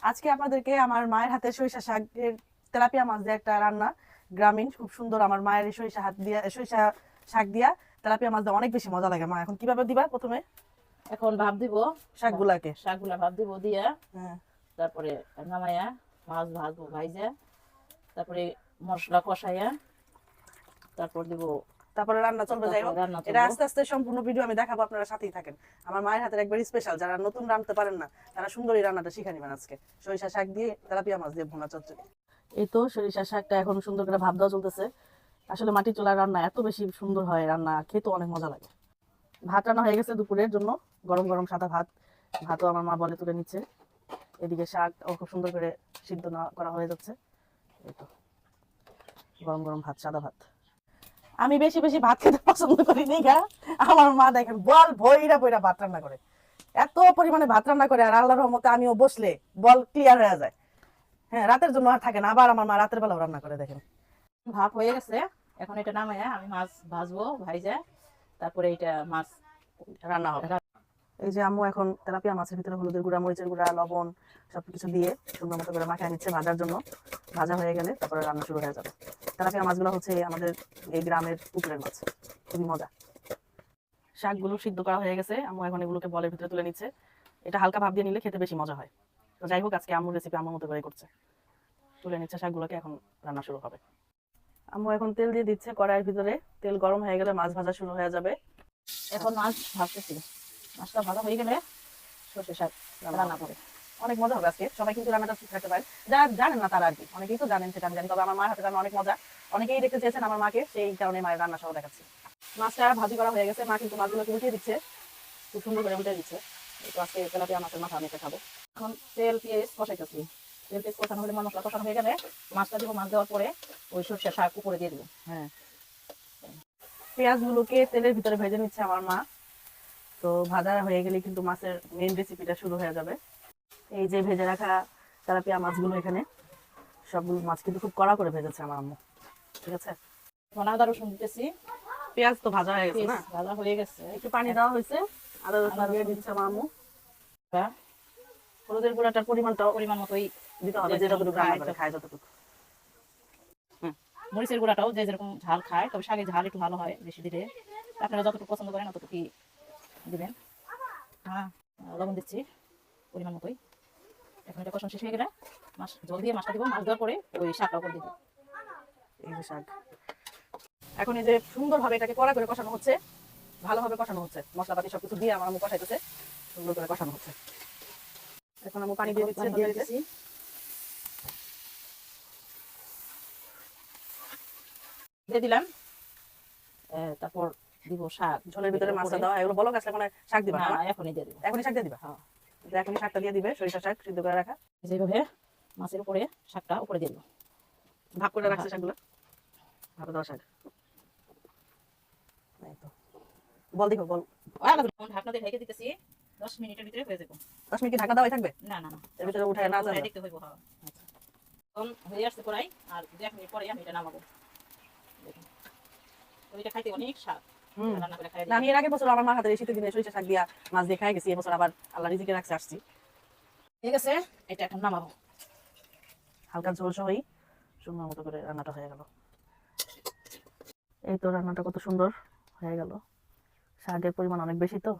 আজকে আপনাদেরকে আমার মায়ের হাতে সরিষা শাকের তেলাপিয়া মাছ দিয়ে একটা রান্না, গ্রামীণ, খুব সুন্দর। আমার মায়ের এই সরিষা হাত দিয়া, সরিষা শাক দিয়া তেলাপিয়া মাছ দিয়ে অনেক বেশি মজা লাগে। মা, এখন কিভাবে দিবা? প্রথমে এখন ভাব দিব, শাকগুলাকে। শাকগুলা ভাব দিব দিয়া হ্যাঁ, তারপরে নামাইয়া মাছ ভাজবো, ভাইজা তারপরে মশলা কষাইয়া তারপর দিব। তারপরে রান্না চলবে। যাই হোক, রান্না এটা চলবো। আস্তে আস্তে সম্পূর্ণ ভিডিও আমি দেখাবো, আপনারা সাথেই থাকেন। আমার মায়ের হাতের একবার স্পেশাল, যারা নতুন রান্নতে পারেন না তারা সুন্দর এই রান্নাটা শিখে নেবেন আজকে। সরিষা শাক দিয়ে তেলাপিয়া মাছ দিয়ে ভুনা চচ্চড়ি। এই তো সরিষা শাকটা এখন সুন্দর করে ভাব দেওয়া চলতেছে। আসলে মাটি চুলার রান্না এত বেশি সুন্দর হয়, রান্না খেতে অনেক মজা লাগে। ভাত রান্না হয়ে গেছে দুপুরের জন্য, গরম গরম সাদা ভাত। ভাতও আমার মা বলে তুলে নিচ্ছে। এদিকে শাক ও খুব সুন্দর করে সিদ্ধ করা হয়ে যাচ্ছে। এই তো গরম গরম ভাত, সাদা ভাত। আমি বেশি বেশি ভাত খেতে পছন্দ করি নি গা। আমার মা দেখেন বল ভইরা ভইরা ভাত রান্না করে, এত পরিমাণে ভাত রান্না করে, আর আল্লাহর রহমতে আমিও বসলে বল ক্লিয়ার হয়ে যায়। হ্যাঁ, রাতের জন্য আর থাকে না। আবার আমার মা রাতের বেলাও রান্না করে, দেখেন। ভাব হয়ে গেছে, এখন এটা নামাইয়া আমি মাছ ভাজবো, ভাইজা তারপরে এটা মাছ রান্না হবে। এই যে আম্মু এখন তেলাপিয়া মাছের ভিতরে হলুদের গুঁড়া, মরিচের গুঁড়া, লবণ সবকিছু দিয়ে সুন্দর মতো করে মাখিয়ে নিচ্ছে ভাজার জন্য। ভাজা হয়ে গেলে তারপরে রান্না শুরু হয়ে যাবে। তেলাপিয়া মাছগুলো হচ্ছে আমাদের এই গ্রামের পুকুরের মাছ, খুবই মজা। শাকগুলো সিদ্ধ করা হয়ে গেছে, আম্মু এখন এগুলোকে বলের ভিতরে তুলে নিচ্ছে। এটা হালকা ভাব দিয়ে নিলে খেতে বেশি মজা হয়। তো যাই হোক, আজকে আম্মুর রেসিপি আম্মুর মতো করে করছে। তুলে নিচ্ছে শাকগুলোকে, এখন রান্না শুরু হবে। আম্মু এখন তেল দিয়ে দিচ্ছে কড়াইয়ের ভিতরে। তেল গরম হয়ে গেলে মাছ ভাজা শুরু হয়ে যাবে। এখন মাছ ভাজতেছি। মাছটা ভাজা হয়ে গেলে সর্ষে শাক রান্না করে অনেক মজা হবে আজকে। সবাই কিন্তু রান্নাটা শিখে রাখতে পারেন, যারা জানেন না তারা আর কি। অনেকেই তো জানেন, সেটা আমি জানি, তবে আমার মায়ের হাতে রান্না অনেক মজা। অনেকেই দেখতে চেয়েছেন আমার মাকে, সেই কারণে মায়ের রান্না সহ দেখাচ্ছি। মাছটা ভাজি করা হয়ে গেছে, মা কিন্তু মাছগুলোকে উঠিয়ে দিচ্ছে, খুব সুন্দর করে উঠে দিচ্ছে। তো আজকে তেলাপিয়া মাছের মাথা আমি এটা খাবো। এখন তেল পেঁয়াজ কষাইতেছি। তেল পেঁয়াজ কষানো হলে মশলা কষানো হয়ে গেলে মাছটা দিব, মাছ দেওয়ার পরে ওই সর্ষে শাক উপরে দিয়ে দেবো। হ্যাঁ, পেঁয়াজগুলোকে তেলের ভিতরে ভেজে নিচ্ছে আমার মা। তো ভাজা হয়ে গেলে কিন্তু মাছের মেইন রেসিপিটা শুরু হয়ে যাবে। এই যে ভেজে রাখা তেলাপিয়া মাছগুলো, এখানে সবগুলো মাছ কিন্তু খুব কড়া করে ভেজেছে আমার আম্মু। ঠিক আছে, এখন আদা রসুন দিতেছি। পেঁয়াজ তো ভাজা হয়ে গেছে না, ভাজা হয়ে গেছে, একটু পানি দেওয়া হয়েছে। আদা রসুন দিয়ে দিচ্ছে আমার আম্মু। হলুদের গুঁড়াটার পরিমাণটাও পরিমাণ মতোই দিতে হবে, যে যতটুকু রান্না করে খায় যতটুকু। মরিচের গুঁড়াটাও যে যেরকম ঝাল খায়, তবে শাকের ঝাল একটু ভালো হয় বেশি দিলে। আপনারা যতটুকু পছন্দ করেন ততটুকু দিবেন। হ্যাঁ, লবণ দিচ্ছি পরিমাণ মতোই। এখন এটা কষানো শেষ হয়ে গেলে মাছ জল দিয়ে মাছটা দিব, মাছ দেওয়ার পরে ওই শাকটা উপর দিব। এই যে শাক, এখন এই যে সুন্দরভাবে এটাকে কড়া করে কষানো হচ্ছে, ভালোভাবে কষানো হচ্ছে। মশলাপাতি সবকিছু দিয়ে আমার আম্মু কষাইতেছে, সুন্দর করে কষানো হচ্ছে। এখন আম্মু পানি দিয়ে দিচ্ছে, দিয়ে দিলাম। তারপর দিব শাক। ঝোলের ভিতরে মাছটা দেওয়া, এগুলো বলো গাছটা মানে শাক দিবা না? এখনই দিয়ে দিব। এখনই শাক দিয়ে দিবা? হ্যাঁ, এখনই শাকটা দিয়ে দিবে, সরিষা শাক সিদ্ধ করে রাখা। যেভাবে মাছের উপরে শাকটা উপরে দিয়ে দিব। ভাগ করে রাখছে শাকগুলো, ভালো দেওয়া শাক। এই তো, বল দেখো, বল। ঢাকনা দিয়ে ঢেকে দিতেছি, 10 মিনিটের ভিতরে হয়ে যাবে। 10 মিনিট কি ঢাকনা দেওয়াই থাকবে? না না না, এর ভিতরে উঠায় না যাবে? দেখতে হইব। হ্যাঁ, আচ্ছা, এখন হয়ে আসছে পড়াই, আর 1 মিনিট পরে আমি এটা নামাবো। দেখুন, ওইটা খাইতে অনেক স্বাদ। রান্না করে খাই। আমি এর আগের বছর আমার মার হাতে শীতের দিনে সরিষা শাক দিয়া মাছ দিয়ে খাই গেছি। এবছর আবার আল্লাহ রিজিকে রাখছে, আসছি। ঠিক আছে, এটা এখন নামাবো। হালকা ঝোল সহই সুন্দর মতো করে রান্নাটা হয়ে গেল। এই তো রান্নাটা কত সুন্দর হয়ে গেল। শাকের পরিমাণ অনেক বেশি তো।